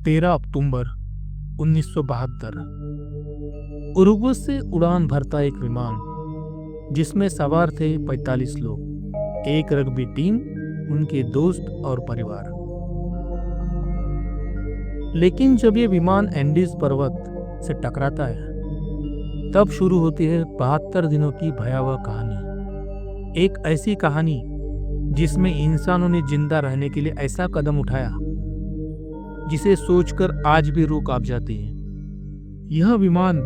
13 अक्टूबर 1972 Uruguay से उड़ान भरता एक विमान जिसमें सवार थे 45 लोग, एक रग्बी टीम, उनके दोस्त और परिवार। लेकिन जब ये विमान एंडीज पर्वत से टकराता है तब शुरू होती है 72 दिनों की भयावह कहानी। एक ऐसी कहानी जिसमें इंसानों ने जिंदा रहने के लिए ऐसा कदम उठाया जिसे सोचकर आज भी रूह कांप जाती है। यह विमान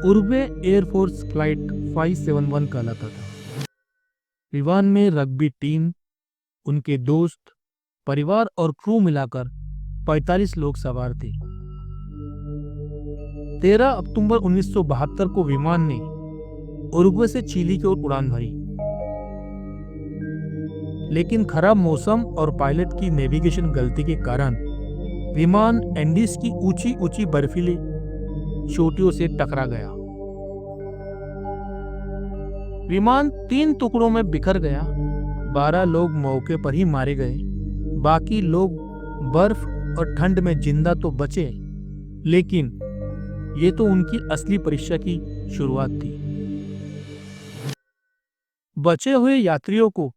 उरुग्वे एयरफोर्स फ्लाइट 571 कहलाता था। विमान में रग्बी टीम, उनके दोस्त, परिवार और क्रू मिलाकर 45 लोग सवार थे। 13 अक्टूबर 1972 को विमान ने उरुग्वे से चिली की ओर उड़ान भरी, लेकिन खराब मौसम और पायलट की नेविगेशन गलती के कारण विमान एंडीज की ऊंची ऊंची बर्फीली चोटियों से टकरा गया। विमान 3 टुकड़ों में बिखर गया। 12 लोग मौके पर ही मारे गए। बाकी लोग बर्फ और ठंड में जिंदा तो बचे, लेकिन ये तो उनकी असली परीक्षा की शुरुआत थी। बचे हुए यात्रियों को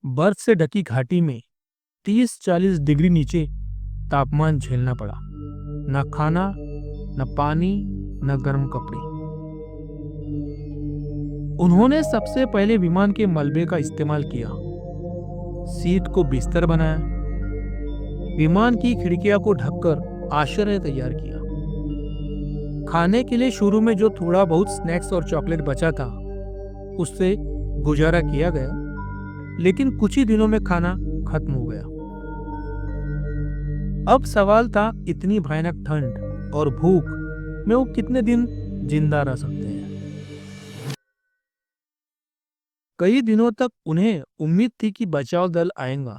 बर्फ से ढकी घाटी में 30-40 डिग्री नीचे तापमान झेलना पड़ा। न खाना, न पानी, न गर्म कपड़े। उन्होंने सबसे पहले विमान के मलबे का इस्तेमाल किया, सीट को बिस्तर बनाया, विमान की खिड़कियां को ढककर आश्रय तैयार किया। खाने के लिए शुरू में जो थोड़ा बहुत स्नैक्स और चॉकलेट बचा था उससे गुजारा किया गया, लेकिन कुछ ही दिनों में खाना खत्म हो गया। अब सवाल था, इतनी भयानक ठंड और भूख में वो कितने दिन जिंदा रह सकते हैं। कई दिनों तक उन्हें उम्मीद थी कि बचाव दल आएगा,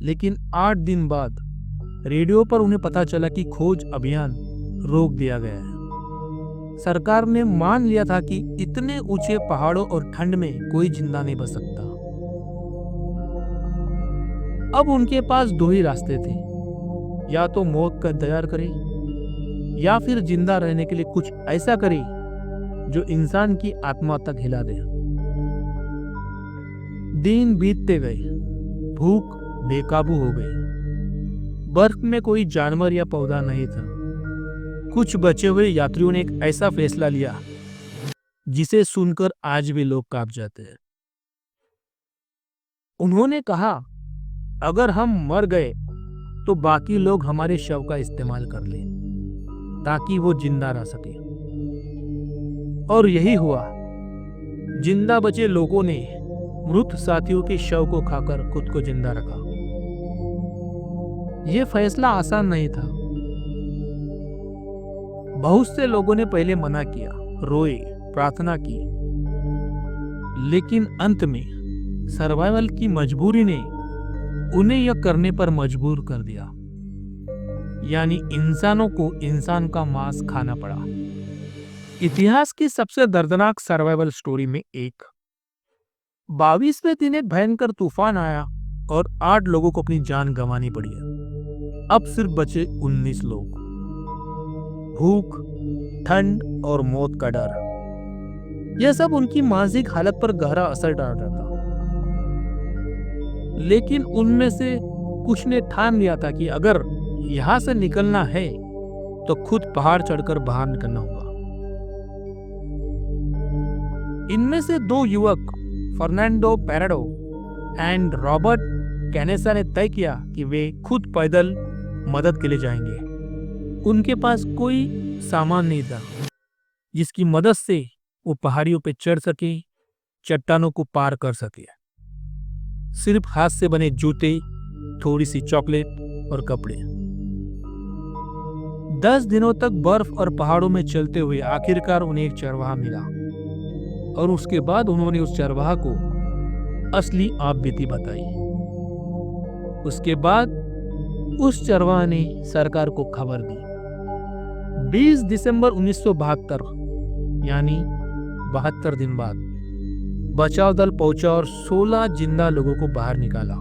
लेकिन 8 दिन बाद रेडियो पर उन्हें पता चला कि खोज अभियान रोक दिया गया है। सरकार ने मान लिया था कि इतने ऊंचे पहाड़ों और ठंड में कोई जिंदा नहीं बच सकता। अब उनके पास 2 ही रास्ते थे, या तो मौत का इंतजार करें या फिर जिंदा रहने के लिए कुछ ऐसा करें जो इंसान की आत्मा तक हिला दे। दिन बीतते गए, भूख बेकाबू हो गई। बर्फ में कोई जानवर या पौधा नहीं था। कुछ बचे हुए यात्रियों ने एक ऐसा फैसला लिया जिसे सुनकर आज भी लोग कांप जाते हैं। उन्होंने कहा, अगर हम मर गए तो बाकी लोग हमारे शव का इस्तेमाल कर लें ताकि वो जिंदा रह सके। और यही हुआ। जिंदा बचे लोगों ने मृत साथियों के शव को खाकर खुद को जिंदा रखा। यह फैसला आसान नहीं था। बहुत से लोगों ने पहले मना किया, रोए, प्रार्थना की, लेकिन अंत में सर्वाइवल की मजबूरी ने उन्हें यह करने पर मजबूर कर दिया। यानी इंसानों को इंसान का मांस खाना पड़ा। इतिहास की सबसे दर्दनाक सर्वाइवल स्टोरी में एक। 22वें दिन एक भयंकर तूफान आया और 8 लोगों को अपनी जान गंवानी पड़ी है। अब सिर्फ बचे 19 लोग। भूख, ठंड और मौत का डर, यह सब उनकी मानसिक हालत पर गहरा असर डाल रहा था। लेकिन उनमें से कुछ ने ठान लिया था कि अगर यहां से निकलना है तो खुद पहाड़ चढ़कर बाहर निकलना होगा। इनमें से 2 युवक, फर्नांडो पेराडो एंड रॉबर्ट कैनेसा, ने तय किया कि वे खुद पैदल मदद के लिए जाएंगे। उनके पास कोई सामान नहीं था जिसकी मदद से वो पहाड़ियों पर चढ़ सके, चट्टानों को पार कर सके। सिर्फ हाथ से बने जूते, थोड़ी सी चॉकलेट और कपड़े। 10 दिनों तक बर्फ और पहाड़ों में चलते हुए आखिरकार उन्हें एक चरवाहा मिला, और उसके बाद उन्होंने उस चरवाहा को असली आप बीती बताई। उसके बाद उस चरवाहा ने सरकार को खबर दी। 20 दिसंबर 1972, यानी 72 दिन बाद, बचाव दल पहुंचा और 16 जिंदा लोगों को बाहर निकाला।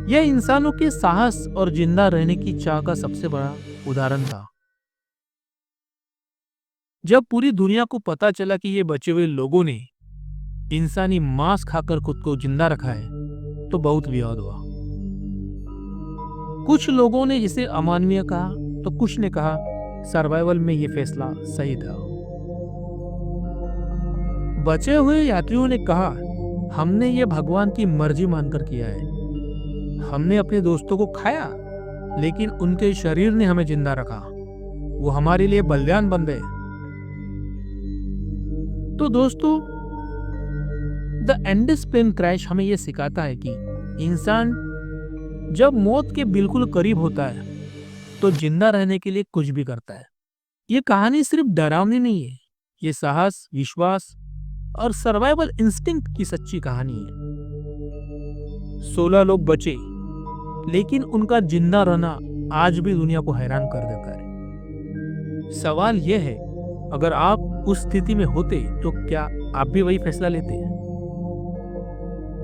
यह इंसानों के साहस और जिंदा रहने की चाह का सबसे बड़ा उदाहरण था। जब पूरी दुनिया को पता चला कि ये बचे हुए लोगों ने इंसानी मांस खाकर खुद को जिंदा रखा है तो बहुत विवाद हुआ। कुछ लोगों ने इसे अमानवीय कहा तो कुछ ने कहा सर्वाइवल में ये फैसला सही था। बचे हुए यात्रियों ने कहा हमने ये भगवान की मर्जी मानकर किया है। हमने अपने दोस्तों को खाया लेकिन उनके शरीर ने हमें जिंदा रखा। वो हमारे लिए बलिदान बन गए। तो दोस्तों, द एंडीज प्लेन क्रैश हमें यह सिखाता है कि इंसान जब मौत के बिल्कुल करीब होता है तो जिंदा रहने के लिए कुछ भी करता है। ये कहानी सिर्फ डरावनी नहीं है, ये साहस, विश्वास और सर्वाइवल इंस्टिंक्ट की सच्ची कहानी है। 16 लोग बचे लेकिन उनका जिंदा रहना आज भी दुनिया को हैरान कर देता है। सवाल यह है, अगर आप उस स्थिति में होते तो क्या आप भी वही फैसला लेते हैं?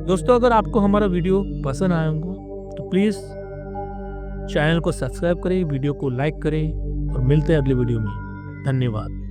दोस्तों, अगर आपको हमारा वीडियो पसंद आया होगा तो प्लीज चैनल को सब्सक्राइब करें, वीडियो को लाइक करें और मिलते हैं अगले वीडियो में। धन्यवाद।